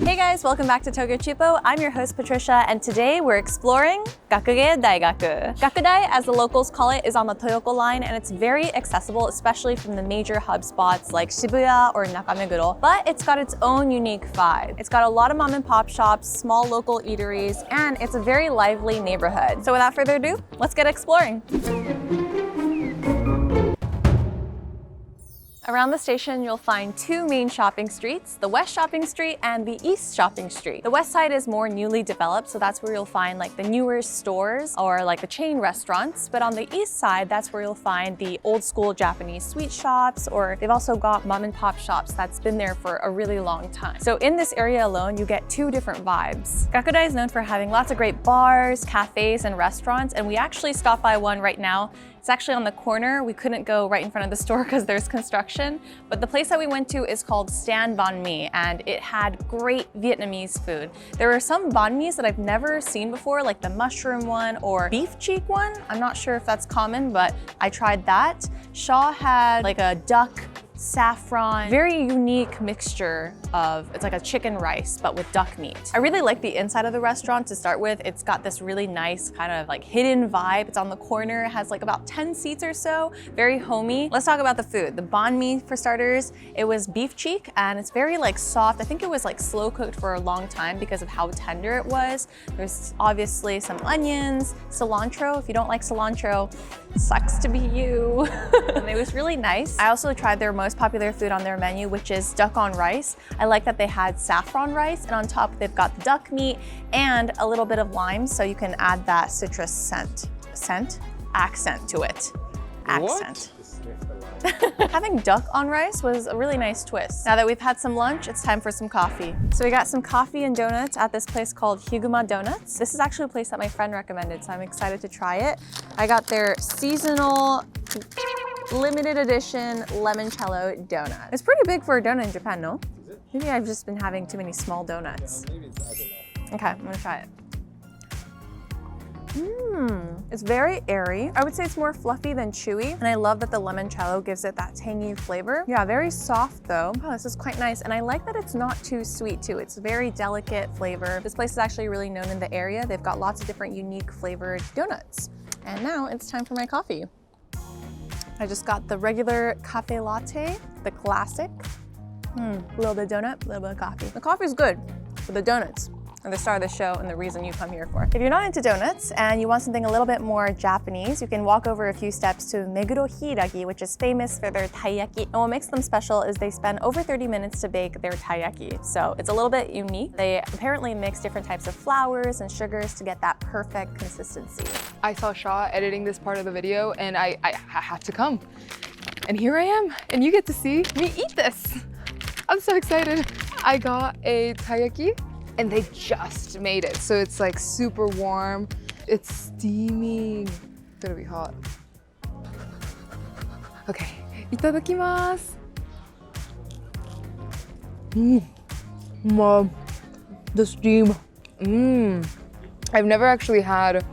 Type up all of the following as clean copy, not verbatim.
Hey guys, welcome back to Tokyo Cheapo. I'm your host Patricia, and today we're exploring Gakugeidaigaku. Gakudai, as the locals call it, is on the Toyoko line, and it's very accessible, especially from the major hub spots like Shibuya or Nakameguro, but it's got its own unique vibe. It's got a lot of mom and pop shops, small local eateries, and it's a very lively neighborhood. So without further ado, let's get exploring. Around the station, you'll find two main shopping streets, the West Shopping Street and the East Shopping Street. The west side is more newly developed, so that's where you'll find like the newer stores or like the chain restaurants. But on the east side, that's where you'll find the old school Japanese sweet shops, or they've also got mom and pop shops that's been there for a really long time. So in this area alone, you get two different vibes. Gakudai is known for having lots of great bars, cafes, and restaurants, and we actually stopped by one right now. It's actually on the corner. We couldn't go right in front of the store because there's construction, but the place that we went to is called Stand Banh Mi, and it had great Vietnamese food. There were some banh mi's that I've never seen before, like the mushroom one or beef cheek one. I'm not sure if that's common, but I tried that. Shaw had like a duck saffron, very unique mixture of, it's like a chicken rice, but with duck meat. I really like the inside of the restaurant to start with. It's got this really nice kind of like hidden vibe. It's on the corner, it has like about 10 seats or so, very homey. Let's talk about the food. The banh mi, for starters, it was beef cheek, and it's very like soft. I think it was like slow cooked for a long time because of how tender it was. There's obviously some onions, cilantro. If you don't like cilantro, sucks to be you. And it was really nice. I also tried their most popular food on their menu, which is duck on rice. I like that they had saffron rice, and on top they've got the duck meat and a little bit of lime, so you can add that citrus accent to it. Accent. Having duck on rice was a really nice twist. Now that we've had some lunch, it's time for some coffee. So we got some coffee and donuts at this place called Higuma Doughnuts. This is actually a place that my friend recommended, so I'm excited to try it. I got their seasonal limited edition limoncello donut. It's pretty big for a donut in Japan, no? Is it? Maybe I've just been having too many small donuts. Yeah, maybe it's, I don't know. Okay, I'm gonna try it. It's very airy. I would say it's more fluffy than chewy, and I love that the limoncello gives it that tangy flavor. Yeah, very soft though. Oh, this is quite nice, and I like that it's not too sweet too. It's a very delicate flavor. This place is actually really known in the area. They've got lots of different unique flavored donuts. And now it's time for my coffee. I just got the regular cafe latte, the classic. A little bit of donut, a little bit of coffee. The coffee's good, but the donuts are the star of the show and the reason you come here for. If you're not into donuts and you want something a little bit more Japanese, you can walk over a few steps to Meguro Hiiragi, which is famous for their taiyaki. And what makes them special is they spend over 30 minutes to bake their taiyaki. So it's a little bit unique. They apparently mix different types of flours and sugars to get that perfect consistency. I saw Shaw editing this part of the video, and I had to come. And here I am, and you get to see me eat this. I'm so excited. I got a taiyaki, and they just made it. So it's like super warm. It's steaming. It's gonna be hot. Okay, itadakimasu. Mom, the steam. I've never actually had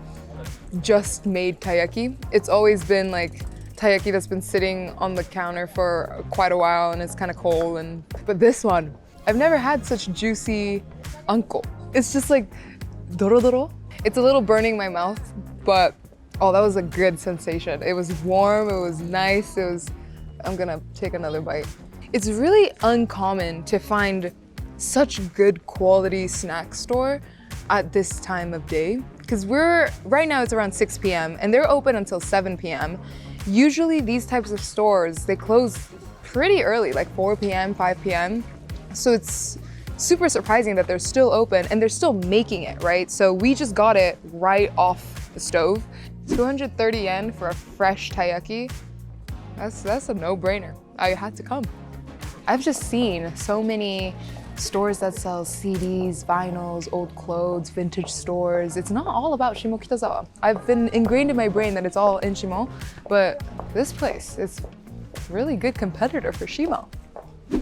just made taiyaki. It's always been like taiyaki that's been sitting on the counter for quite a while, and it's kind of cold. But this one, I've never had such juicy uncle. It's just like doro doro. It's a little burning my mouth, but oh, that was a good sensation. It was warm, it was nice, I'm gonna take another bite. It's really uncommon to find such good quality snack store at this time of day, because right now it's around 6 p.m. and they're open until 7 p.m. Usually these types of stores, they close pretty early, like 4 p.m., 5 p.m. So it's super surprising that they're still open and they're still making it, right? So we just got it right off the stove. 230 yen for a fresh taiyaki. That's a no-brainer. I had to come. I've just seen so many stores that sell CDs, vinyls, old clothes, vintage stores. It's not all about Shimokitazawa. I've been ingrained in my brain that it's all in Shimo, but this place is a really good competitor for Shimo.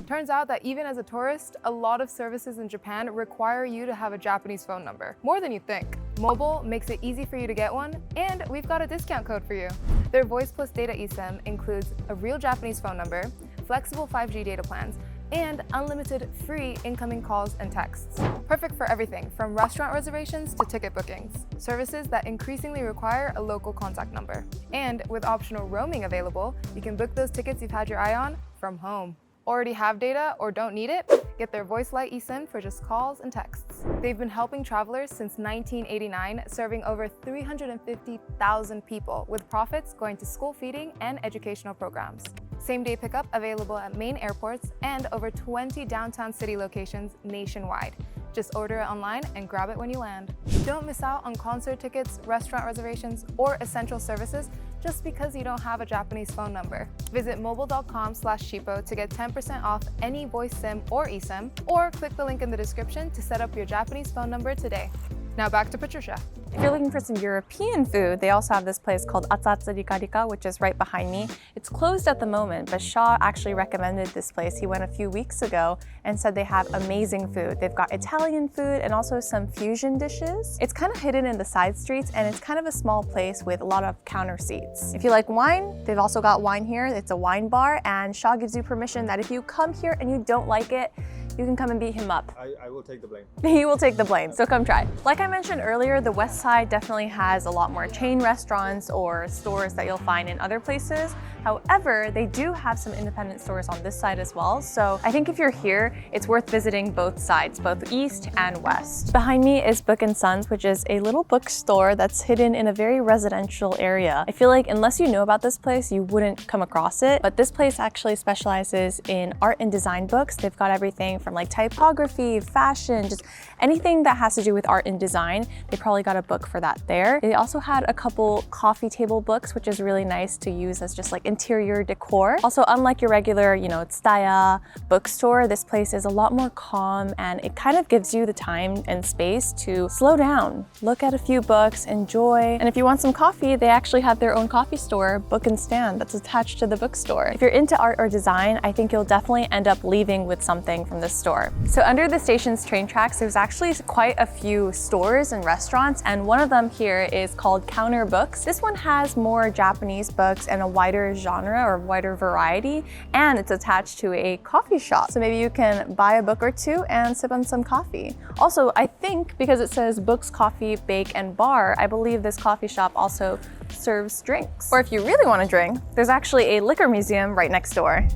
Turns out that even as a tourist, a lot of services in Japan require you to have a Japanese phone number, more than you think. Mobile makes it easy for you to get one, and we've got a discount code for you. Their Voice Plus Data eSIM includes a real Japanese phone number, flexible 5G data plans, and unlimited free incoming calls and texts. Perfect for everything from restaurant reservations to ticket bookings, services that increasingly require a local contact number. And with optional roaming available, you can book those tickets you've had your eye on from home. Already have data or don't need it? Get their Voice Lite eSIM for just calls and texts. They've been helping travelers since 1989, serving over 350,000 people, with profits going to school feeding and educational programs. Same-day pickup available at main airports and over 20 downtown city locations nationwide. Just order it online and grab it when you land. Don't miss out on concert tickets, restaurant reservations, or essential services just because you don't have a Japanese phone number. Visit mobile.com/cheapo to get 10% off any voice SIM or eSIM, or click the link in the description to set up your Japanese phone number today. Now back to Patricia. If you're looking for some European food, they also have this place called Atsu Carica, which is right behind me. It's closed at the moment, but Shaw actually recommended this place. He went a few weeks ago and said they have amazing food. They've got Italian food and also some fusion dishes. It's kind of hidden in the side streets, and it's kind of a small place with a lot of counter seats. If you like wine, they've also got wine here. It's a wine bar, and Shaw gives you permission that if you come here and you don't like it, you can come and beat him up. I will take the blame. He will take the blame, so come try. Like I mentioned earlier, the West Side definitely has a lot more chain restaurants or stores that you'll find in other places. However, they do have some independent stores on this side as well. So I think if you're here, it's worth visiting both sides, both east and west. Behind me is Book & Sons, which is a little bookstore that's hidden in a very residential area. I feel like unless you know about this place, you wouldn't come across it. But this place actually specializes in art and design books. They've got everything from like typography, fashion, just anything that has to do with art and design. They probably got a book for that there. They also had a couple coffee table books, which is really nice to use as just like interior decor. Also, unlike your regular, tsutaya bookstore, this place is a lot more calm, and it kind of gives you the time and space to slow down, look at a few books, enjoy. And if you want some coffee, they actually have their own coffee store, Book and Stand, that's attached to the bookstore. If you're into art or design, I think you'll definitely end up leaving with something from this store. So under the station's train tracks, there's actually quite a few stores and restaurants, and one of them here is called Counter Books. This one has more Japanese books and a wider genre or wider variety, and it's attached to a coffee shop. So maybe you can buy a book or two and sip on some coffee. Also, I think because it says Books, Coffee, Bake, and Bar, I believe this coffee shop also serves drinks. Or if you really want to drink, there's actually a liquor museum right next door.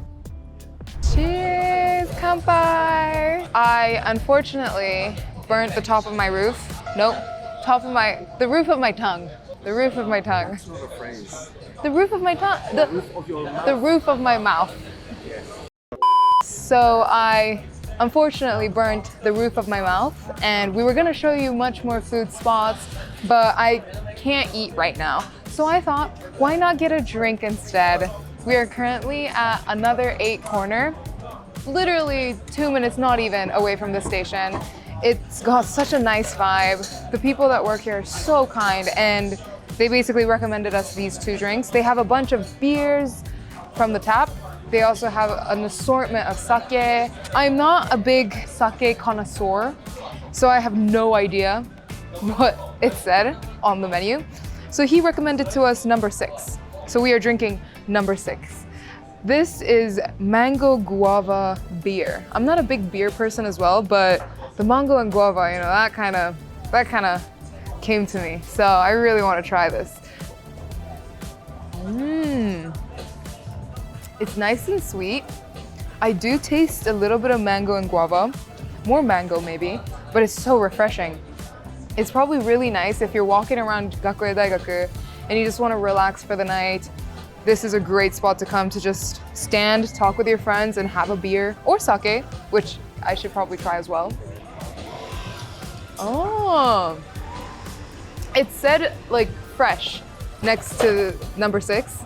Cheers, kanpai! I unfortunately burnt the top of my roof. Nope, the roof of my tongue. The roof of my tongue. That's not a phrase. The roof of my tongue. The roof of your mouth. The roof of my mouth. Yes. So I unfortunately burnt the roof of my mouth, and we were gonna show you much more food spots, but I can't eat right now. So I thought, why not get a drink instead? We are currently at another 8 corner, literally 2 minutes, not even, away from the station. It's got such a nice vibe. The people that work here are so kind, and they basically recommended us these 2 drinks. They have a bunch of beers from the tap. They also have an assortment of sake. I'm not a big sake connoisseur, so I have no idea what it said on the menu. So he recommended to us number 6. So we are drinking number 6. This is mango guava beer. I'm not a big beer person as well, but the mango and guava, that kind of came to me. So I really want to try this. It's nice and sweet. I do taste a little bit of mango and guava, more mango maybe, but it's so refreshing. It's probably really nice if you're walking around Gakugeidaigaku and you just want to relax for the night. This is a great spot to come to just stand, talk with your friends, and have a beer or sake, which I should probably try as well. Oh, it said like fresh next to number 6,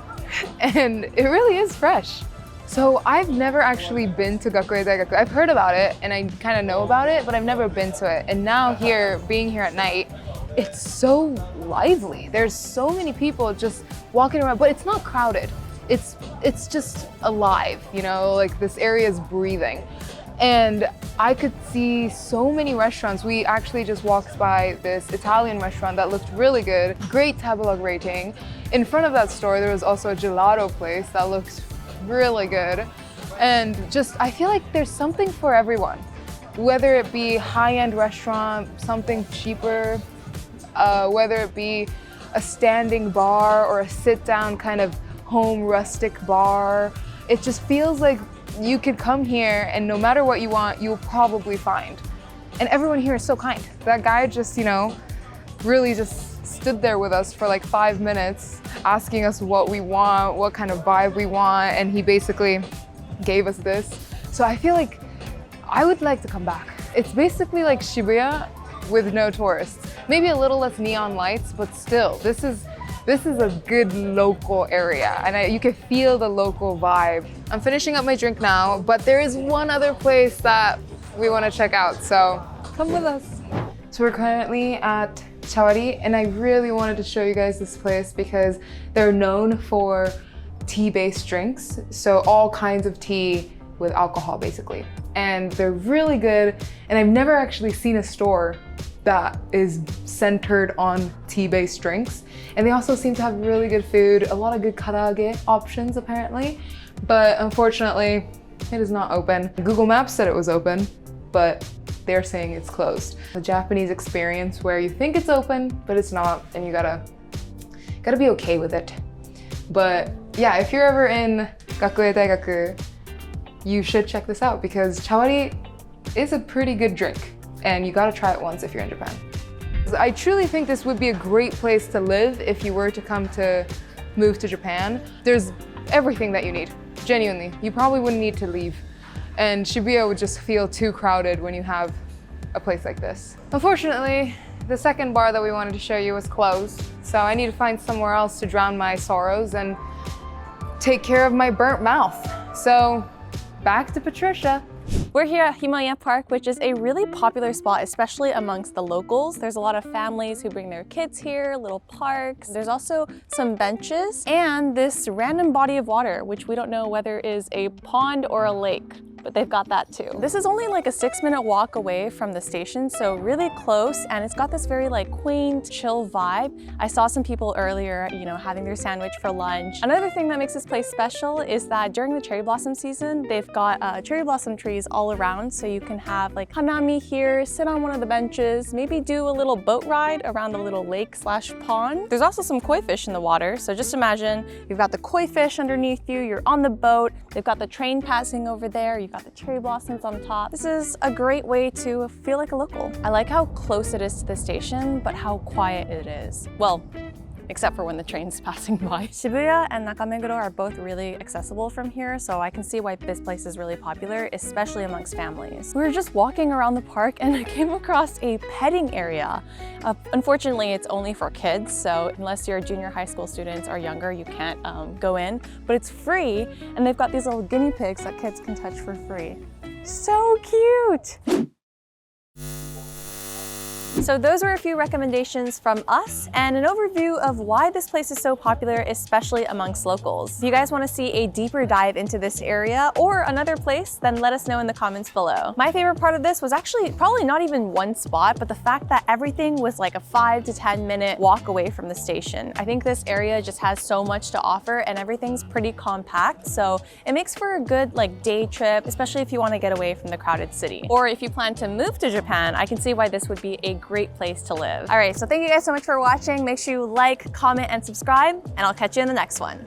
and it really is fresh. So I've never actually been to Gakugeidaigaku. I've heard about it and I kind of know about it, but I've never been to it. And now being here at night, it's so lively. There's so many people just walking around, but it's not crowded. It's just alive, like this area is breathing. And I could see so many restaurants. We actually just walked by this Italian restaurant that looked really good. Great tabelog rating. In front of that store, there was also a gelato place that looked really good. And just, I feel like there's something for everyone. Whether it be high-end restaurant, something cheaper, whether it be a standing bar or a sit-down kind of home rustic bar. It just feels like you could come here and no matter what you want, you'll probably find. And everyone here is so kind. That guy just, you know, really just stood there with us for like 5 minutes, asking us what we want, what kind of vibe we want, and he basically gave us this. So I feel like I would like to come back. It's basically like Shibuya with no tourists. Maybe a little less neon lights, but still, this is a good local area, and you can feel the local vibe. I'm finishing up my drink now, but there is one other place that we want to check out, so come with us. So we're currently at Chawari, and I really wanted to show you guys this place because they're known for tea-based drinks, so all kinds of tea with alcohol basically. And they're really good, and I've never actually seen a store that is centered on tea-based drinks. And they also seem to have really good food, a lot of good karaage options apparently, but unfortunately, it is not open. Google Maps said it was open, but they're saying it's closed. The Japanese experience where you think it's open, but it's not, and you gotta be okay with it. But yeah, if you're ever in Gakugeidaigaku, you should check this out because Chawari is a pretty good drink. And you gotta try it once if you're in Japan. I truly think this would be a great place to live if you were to move to Japan. There's everything that you need, genuinely. You probably wouldn't need to leave. And Shibuya would just feel too crowded when you have a place like this. Unfortunately, the second bar that we wanted to show you was closed. So I need to find somewhere else to drown my sorrows and take care of my burnt mouth. So back to Patricia. We're here at Himon-ya Park, which is a really popular spot, especially amongst the locals. There's a lot of families who bring their kids here, little parks. There's also some benches and this random body of water, which we don't know whether is a pond or a lake, but they've got that too. This is only like a 6-minute walk away from the station, so really close, and it's got this very like quaint, chill vibe. I saw some people earlier, you know, having their sandwich for lunch. Another thing that makes this place special is that during the cherry blossom season, they've got cherry blossom trees all around, so you can have like hanami here, sit on one of the benches, maybe do a little boat ride around the little lake slash pond. There's also some koi fish in the water, so just imagine you've got the koi fish underneath you, you're on the boat, they've got the train passing over there, you've got the cherry blossoms on top. This is a great way to feel like a local. I like how close it is to the station, but how quiet it is. Well, except for when the train's passing by. Shibuya and Nakameguro are both really accessible from here, so I can see why this place is really popular, especially amongst families. We were just walking around the park and I came across a petting area. Unfortunately, it's only for kids, so unless you're junior high school students or younger, you can't go in, but it's free, and they've got these little guinea pigs that kids can touch for free. So cute! So those were a few recommendations from us and an overview of why this place is so popular, especially amongst locals. If you guys want to see a deeper dive into this area or another place, then let us know in the comments below. My favorite part of this was actually probably not even one spot, but the fact that everything was like a 5 to 10 minute walk away from the station. I think this area just has so much to offer and everything's pretty compact, so it makes for a good like day trip, especially if you want to get away from the crowded city. Or if you plan to move to Japan, I can see why this would be a great place to live. All right, so thank you guys so much for watching. Make sure you like, comment, and subscribe, and I'll catch you in the next one.